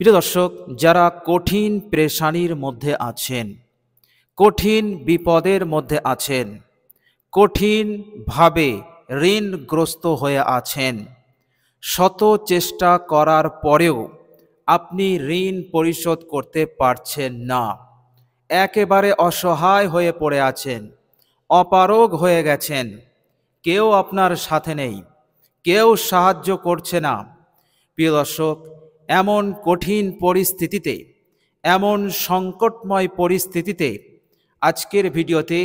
প্রিয় দর্শক, যারা কঠিন পেরেশানির মধ্যে আছেন, কঠিন বিপদের মধ্যে আছেন, কঠিনভাবে ঋণগ্রস্ত হয়ে আছেন, শত চেষ্টা করার পরেও আপনি ঋণ পরিশোধ করতে পারছেন না, একেবারে অসহায় হয়ে পড়ে আছেন, অপারগ হয়ে গেছেন, কেউ আপনার সাথে নেই, কেউ সাহায্য করছে না। প্রিয় দর্শক, এমন কঠিন পরিস্থিতিতে, এমন সংকটময় পরিস্থিতিতে আজকের ভিডিওতে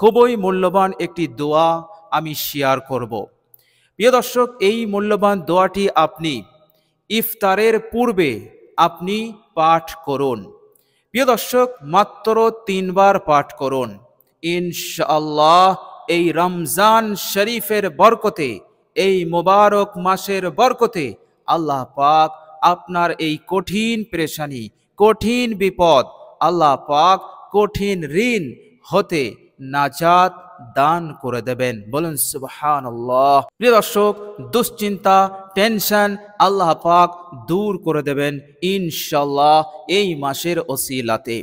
খুবই মূল্যবান একটি দোয়া আমি শেয়ার করব। প্রিয় দর্শক, এই মূল্যবান দোয়াটি আপনি ইফতারের পূর্বে আপনি পাঠ করুন। প্রিয় দর্শক, মাত্র 3 বার পাঠ করুন। ইনশাআল্লাহ এই রমজান শরীফের বরকতে, এই মোবারক মাসের বরকতে আল্লাহ পাক আপনার এই কঠিন পেরেশানি, কঠিন বিপদ, আল্লাহ পাক কঠিন ঋণ হতে নাজাত দান করে দেবেন। বলুন সুবহানাল্লাহ। প্রিয় দর্শক, দুশ্চিন্তা, টেনশন আল্লাহ পাক দূর করে দেবেন ইনশাআল্লাহ এই মাসের ওসিলাতে।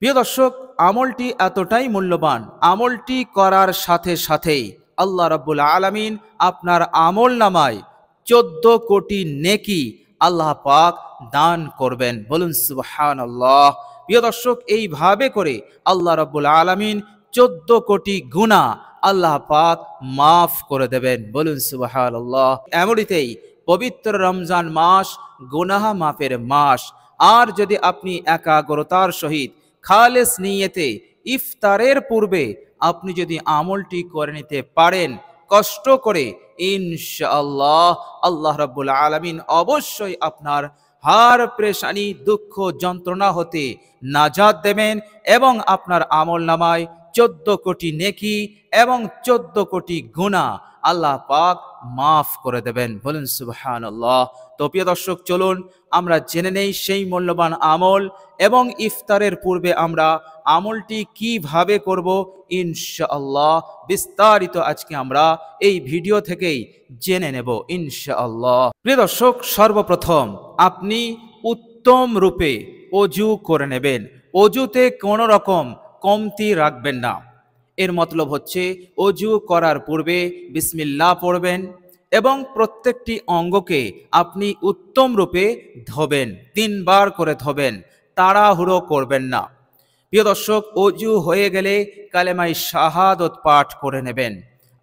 প্রিয় দর্শক, আমলটি এতটাই মূল্যবান, আমলটি করার সাথে সাথেই আল্লাহ রাব্বুল আলামিন আপনার আমল নামায় 14 কোটি নেকি আল্লাহ পাক দান করবেন। বলুন সুবহানাল্লাহ। প্রিয় দর্শক, এইভাবে করে আল্লাহ রাব্বুল আলামিন 14 কোটি গুনাহ আল্লাহ পাক মাফ করে দেবেন। বলুন সুবহানাল্লাহ। এমনিতেই পবিত্র রমজান মাস গুনাহ মাফের মাস। আর যদি আপনি একাগ্রতার সহিত খালেস নিয়তে ইফতারের পূর্বে আপনি যদি আমলটি করে নিতে পারেন কষ্ট করে, ইনশাআল্লাহ আল্লাহ রাব্বুল আলামিন অবশ্যই আপনার হার পেরেশানি, দুঃখ, যন্ত্রণা হতে নাজাত দেবেন এবং আপনার আমল নামায় 14 কোটি নেকি এবং 14 কোটি গুনাহ আল্লাহ পাক মাফ করে দেবেন। বলুন সুবহানাল্লাহ। তো প্রিয় দর্শক, চলুন আমরা জেনে নেই সেই মূল্যবান আমল এবং ইফতারের পূর্বে আমরা আমলটি কিভাবে করব ইনশাআল্লাহ বিস্তারিত আজকে আমরা এই ভিডিও থেকেই জেনে নেব ইনশাআল্লাহ। প্রিয় দর্শক, সর্বপ্রথম আপনি উত্তম রূপে অজু করে নেবেন। অজুতে কোনো রকম কমতি রাখবেন না। এর মতলব হচ্ছে অজু করার পূর্বে বিসমিল্লাহ পড়বেন এবং প্রত্যেকটি অঙ্গকে আপনি উত্তম রূপে ধোবেন, 3 বার করে ধোবেন, তাড়াহুড়ো করবেন না। প্রিয় দর্শক, অজু হয়ে গেলে কালেমায়ে শাহাদাত পাঠ করে নেবেন।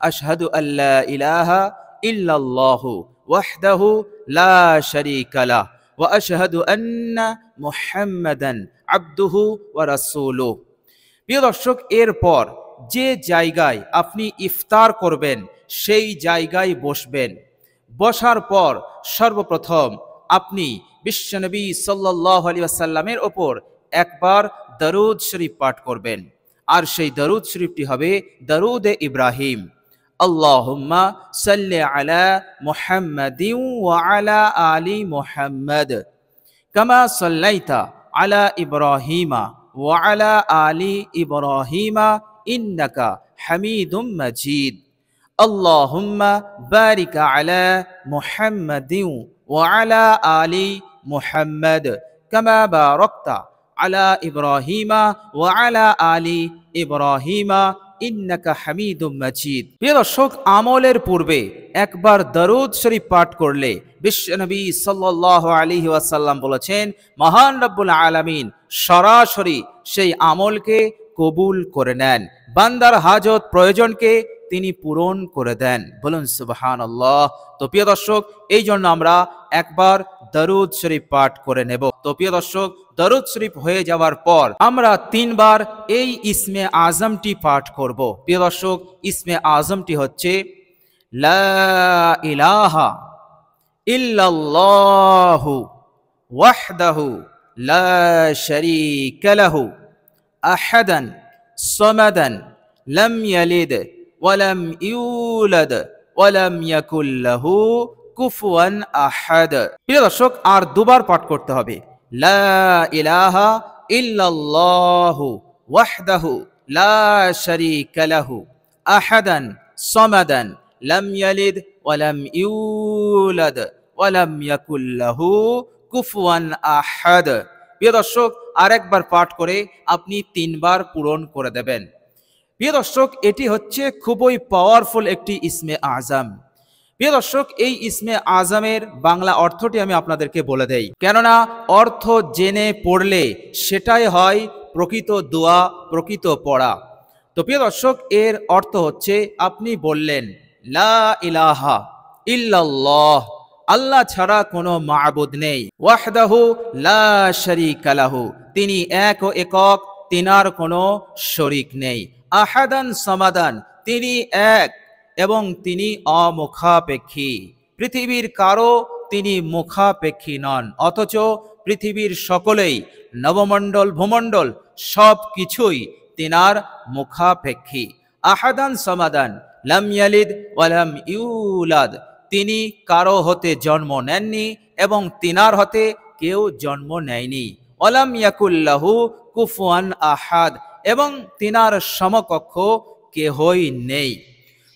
আশহাদু আল্লা ইলাহা ইল্লাল্লাহু ওয়াহদাহু লা শারীকা লাহ ওয়া আশহাদু আন্না মুহাম্মাদান আবদুহু ওয়া রাসূলুহু। প্রিয় দর্শক, এরপর যে জায়গায় আপনি ইফতার করবেন সেই জায়গায় বসবেন। বসার পর সর্বপ্রথম আপনি বিশ্বনবী সাল্লাল্লাহু আলাইহি ওয়াসাল্লামের ওপর একবার দরুদ শরীফ পাঠ করবেন। আর সেই দরুদ শরীফটি হবে দরুদে ইব্রাহিম। আল্লাহুম্মা সাল্লি আলা মুহাম্মাদিন ওয়া আলা আলি মুহাম্মাদ কামা সাল্লাইতা আলা ইব্রাহিমা ওয়া আলা আলি ইব্রাহিমা ইন্নাকা হামিদুম মাজিদ। আল্লাহুম্মা বারিক আলা মুহাম্মাদিন ওয়া আলা আলি মুহাম্মাদ কামা বারাকতা আলা ইব্রাহিমা ওয়া আলা আলি ইব্রাহিমা ইন্নাকা হামিদুম মাজিদ। প্রিয় দর্শক, আমলের পূর্বে একবার দরুদ শরীফ পাঠ করলে বিশ্বনবী সাল্লাল্লাহু আলাইহি ওয়াসাল্লাম বলেছেন, মহান রব্বুল আলামিন সরাসরি সেই আমলকে কবুল করে নেন, বান্দার হাজত প্রয়োজনকে তিনি পূরণ করে দেন। বলুন সুবহানাল্লাহ। তো প্রিয় দর্শক, এই জন্য আমরা একবার দরুদ শরীফ পাঠ করে নেব। তো প্রিয় দর্শক, দরুদ শরীফ হয়ে যাওয়ার পর আমরা 3 বার এই ইসমে আজমটি পাঠ করব। প্রিয় দর্শক, ইসমে আজমটি হচ্ছে লা ইলাহা ইল্লাল্লাহু ওয়াহদাহু লা শারীকা লাহু আহাদান সামাদান লাম ইয়ালিদ ওয়া লাম ইউলাদ ওয়া লাম ইয়াকুল লাহু কুফুয়ান আহাদ। প্রিয় দর্শক, আর 2 বার পাঠ করতে হবে। লা ইলাহা ইল্লাল্লাহু ওয়াহদাহু লা শারীকা লাহু আহাদান সামাদান লাম ইয়ালিদ ওয়া লাম ইউলাদ ওয়া লাম ইয়াকুল লাহু কুফুয়ান আহাদ। প্রিয় দর্শক, আরেকবার পাঠ করে আপনি 3 বার পূরণ করে দেবেন। প্রিয় দর্শক, এটি হচ্ছে খুবই পাওয়ারফুল একটি ইসমে আজম। প্রিয় দর্শক, এই ইসমে আজমের বাংলা অর্থটি আমি আপনাদেরকে বলে দেই, কেননা অর্থ জেনে পড়লে সেটাই হয় প্রকৃত দোয়া, প্রকৃত পড়া। তো প্রিয় দর্শক, এর অর্থ হচ্ছে আপনি বললেন লা ইলাহা ইল্লাল্লাহ, আল্লাহ ছাড়া কোনো মাবুদ নেই, ওয়াহদাহু লা শারীকা লাহু, তিনি এক ও একক, তিনার কোনো শরীক নেই, আহাদান সামাদান, তিনি এক এবং তিনি অমুখাপেক্ষী, পৃথিবীর কারো তিনি মুখাপেক্ষী নন, অথচ পৃথিবীর সকলেই, নবমণ্ডল ভূমণ্ডল সব কিছুই তিনার মুখাপেক্ষী। আহাদান সামাদান, লাম ইয়ালিদ ওয়া লাম ইউলাদ, তিনি কারো হতে জন্ম নেননি এবং তিনার হতে কেউ জন্ম নেয়নি। ওয়ালাম ইয়াকুল্লাহু কুফুয়ান আহাদ, এবং তিনার সমকক্ষ কেহই নেই।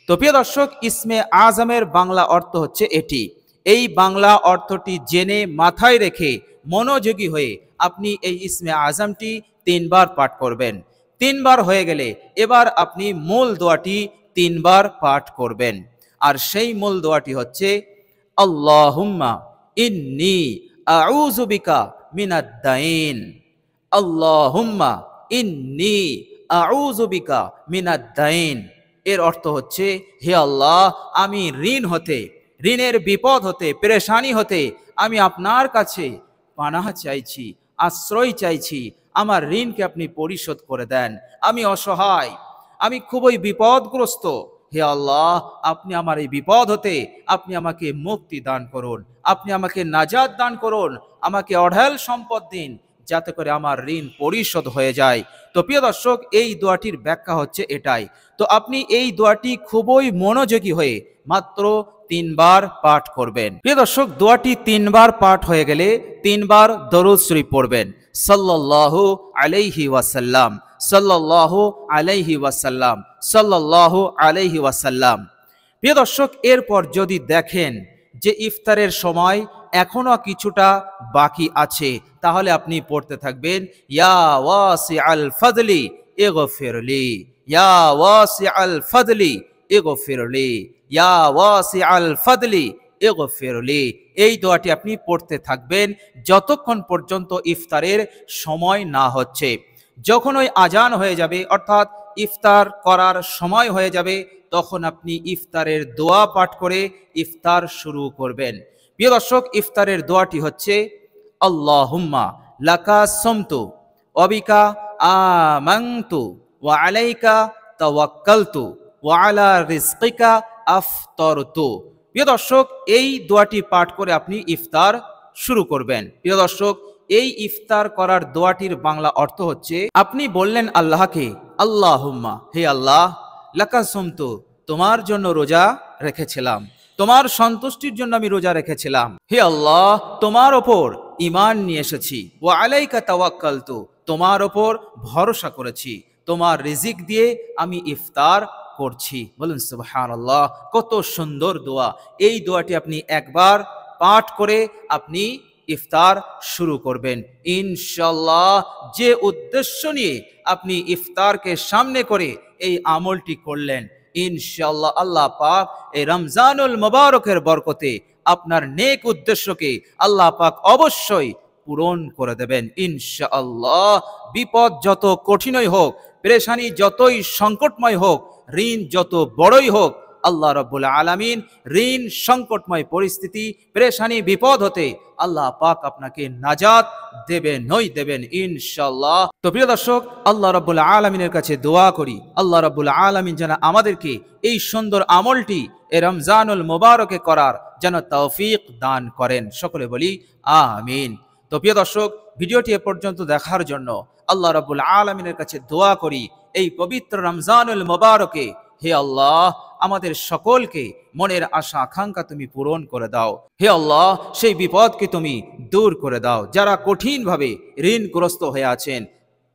তো প্রিয় দর্শক, ইসমে আজমের বাংলা অর্থ হচ্ছে এটি। এই বাংলা অর্থটি জেনে মাথায় রেখে মনোযোগী হয়ে আপনি এই ইসমে আজমটি 3 বার পাঠ করবেন। 3 বার হয়ে গেলে এবার আপনি মূল দোয়াটি 3 বার পাঠ করবেন। আর সেই মূল দোয়াটি হচ্ছে আল্লাহুম্মা ইন্নী আউযু বিকা মিনাদ দাইন, আল্লাহুম্মা ইন্নী আউযু বিকা মিনাদ দাইন। এর অর্থ হচ্ছে, হে আল্লাহ, আমি ঋণ হতে, ঋণের বিপদ হতে, পেরেশানি হতে আমি আপনার কাছে পানাহ চাইছি, আশ্রয় চাইছি। আমার ঋণকে আপনি পরিশোধ করে দেন। আমি অসহায়, আমি খুবই বিপদগ্রস্ত। হে আল্লাহ, আপনি আমার এই বিপদ হতে আপনি আমাকে মুক্তি দান করুন, আপনি আমাকে নাজাত দান করুন, আমাকে অঢেল সম্পদ দিন, যাতে করে আমার ঋণ পরিশোধ হয়ে যায়। তো প্রিয় দর্শক, এই দোয়াটির ব্যাখ্যা হচ্ছে এটাই। তো আপনি এই দোয়াটি খুবই মনোযোগী হয়ে মাত্র 3 বার পাঠ করবেন। প্রিয় দর্শক, দোয়াটি 3 বার পাঠ হয়ে গেলে 3 বার দরুদ শরীফ পড়বেন, সাল্লাল্লাহু আলাইহি ওয়াসাল্লাম, সাল্লাল্লাহু আলাইহি ওয়াসাল্লাম, সাল্লাল্লাহু আলাইহি ওয়াসাল্লাম। প্রিয় দর্শক, এরপর যদি দেখেন যে ইফতারের সময় এখনো কিছুটা বাকি আছে, তাহলে আপনি পড়তে থাকবেন ইয়া ওয়াসিআল ফাদলি ইগফিরলি, ইয়া ওয়াসিআল ফাদলি ইগফিরলি, ইয়া ওয়াসিআল ফাদলি ইগফিরলি। এই দোয়াটি আপনি পড়তে থাকবেন যতক্ষণ পর্যন্ত ইফতারের সময় না হচ্ছে। যখন ওই আজান হয়ে যাবে, অর্থাৎ ইফতার করার সময় হয়ে যাবে, তখন আপনি ইফতারের দোয়া পাঠ করে ইফতার শুরু করবেন। প্রিয় দর্শক, ইফতারের দোয়াটি হচ্ছে আল্লাহুম্মা লাকা সামতু ওয়া বিকা আমানতু ওয়া আলাইকা তাওয়াক্কালতু ওয়া আলা রিজকিকা আফতারতু। প্রিয় দর্শক, এই দোয়াটি পাঠ করে আপনি ইফতার শুরু করবেন। প্রিয় দর্শক, এই ইফতার করার দোয়াটির বাংলা অর্থ হচ্ছে, আপনি বললেন আল্লাহকে, আল্লাহুম্মা, হে আল্লাহ, লাকা সামতু, তোমার জন্য রোজা রেখেছিলাম, তোমার সন্তুষ্টির জন্য আমি রোজা রেখেছিলাম। হে আল্লাহ, তোমার ওপর ঈমান নিয়ে এসেছি, ওয়া আলাইকা তাওয়াক্কালতু, তোমার ওপর ভরসা করেছি, তোমার রিজিক দিয়ে আমি ইফতার করছি। বলুন সুবহানাল্লাহ, কত সুন্দর দোয়া। এই দোয়াটি আপনি একবার পাঠ করে আপনি ইফতার শুরু করবেন ইনশাআল্লাহ। যে উদ্দেশ্য নিয়ে আপনি ইফতারকে সামনে করে এই আমলটি করলেন, ইনশাআল্লাহ আল্লাহ পাক এই রমজানুল মুবারকের বরকতে আপনার নেক উদ্দেশ্যকে আল্লাহ পাক অবশ্যই পূরণ করে দেবেন ইনশাআল্লাহ। বিপদ যত কঠিনই হোক, পেরেশানি যতই সংকটময় হোক, ঋণ যত বড়ই হোক, আল্লাহ রাব্বুল আলামিন ঋণ, সংকটময় পরিস্থিতি, পেরেশানি, বিপদ হতে আল্লাহ পাক আপনাকে নাজাত দেবেনই দেবেন ইনশাআল্লাহ। তো প্রিয় দর্শক, আল্লাহ রাব্বুল আলামিনের কাছে দোয়া করি, আল্লাহ রাব্বুল আলামিন যেন আমাদেরকে এই সুন্দর আমলটি এই রমজানুল মুবারকে করার যেন তৌফিক দান করেন। সকলে বলি আমিন। তো প্রিয় দর্শক, ভিডিওটি এ পর্যন্ত দেখার জন্য আল্লাহ রাব্বুল আলামিনের কাছে দোয়া করি, এই পবিত্র রমজানুল মুবারকে হে আল্লাহ আমাদের সকলকে মনের আশা আকাঙ্ক্ষা তুমি পূরণ করে দাও। হে আল্লাহ, সেই বিপদকে তুমি দূর করে দাও। যারা কঠিনভাবে ঋণগ্রস্ত হয়ে আছেন,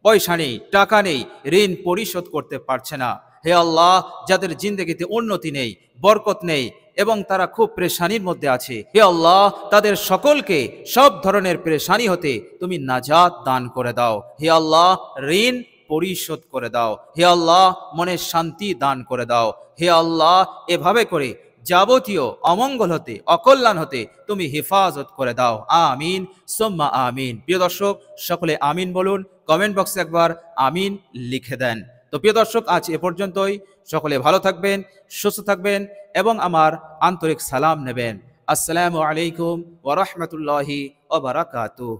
পয়সা নেই, টাকা নেই, ঋণ পরিশোধ করতে পারছে না, হে আল্লাহ, যাদের জিন্দেগিতে উন্নতি নেই, বরকত নেই এবং তারা খুব পেরেশানির মধ্যে আছে, হে আল্লাহ, তাদের সকলকে সব ধরনের পেরেশানি হতে তুমি নাজাত দান করে দাও। হে আল্লাহ, ঋণ পরিশোধ করে দাও। হে আল্লাহ, মনে শান্তি দান করে দাও। হে আল্লাহ, এভাবে করে যাবতীয় অমঙ্গল হতে, অকল্যাণ হতে তুমি হেফাজত করে দাও। আমিন সুম্মা আমিন। প্রিয় দর্শক, সকলে আমিন বলুন, কমেন্ট বক্সে একবার আমিন লিখে দেন। তো প্রিয় দর্শক, আজ এ পর্যন্তই। সকলে ভালো থাকবেন, সুস্থ থাকবেন এবং আমার আন্তরিক সালাম নেবেন। আসসালামু আলাইকুম ওয়া রাহমাতুল্লাহি ওয়া বারাকাতুহু।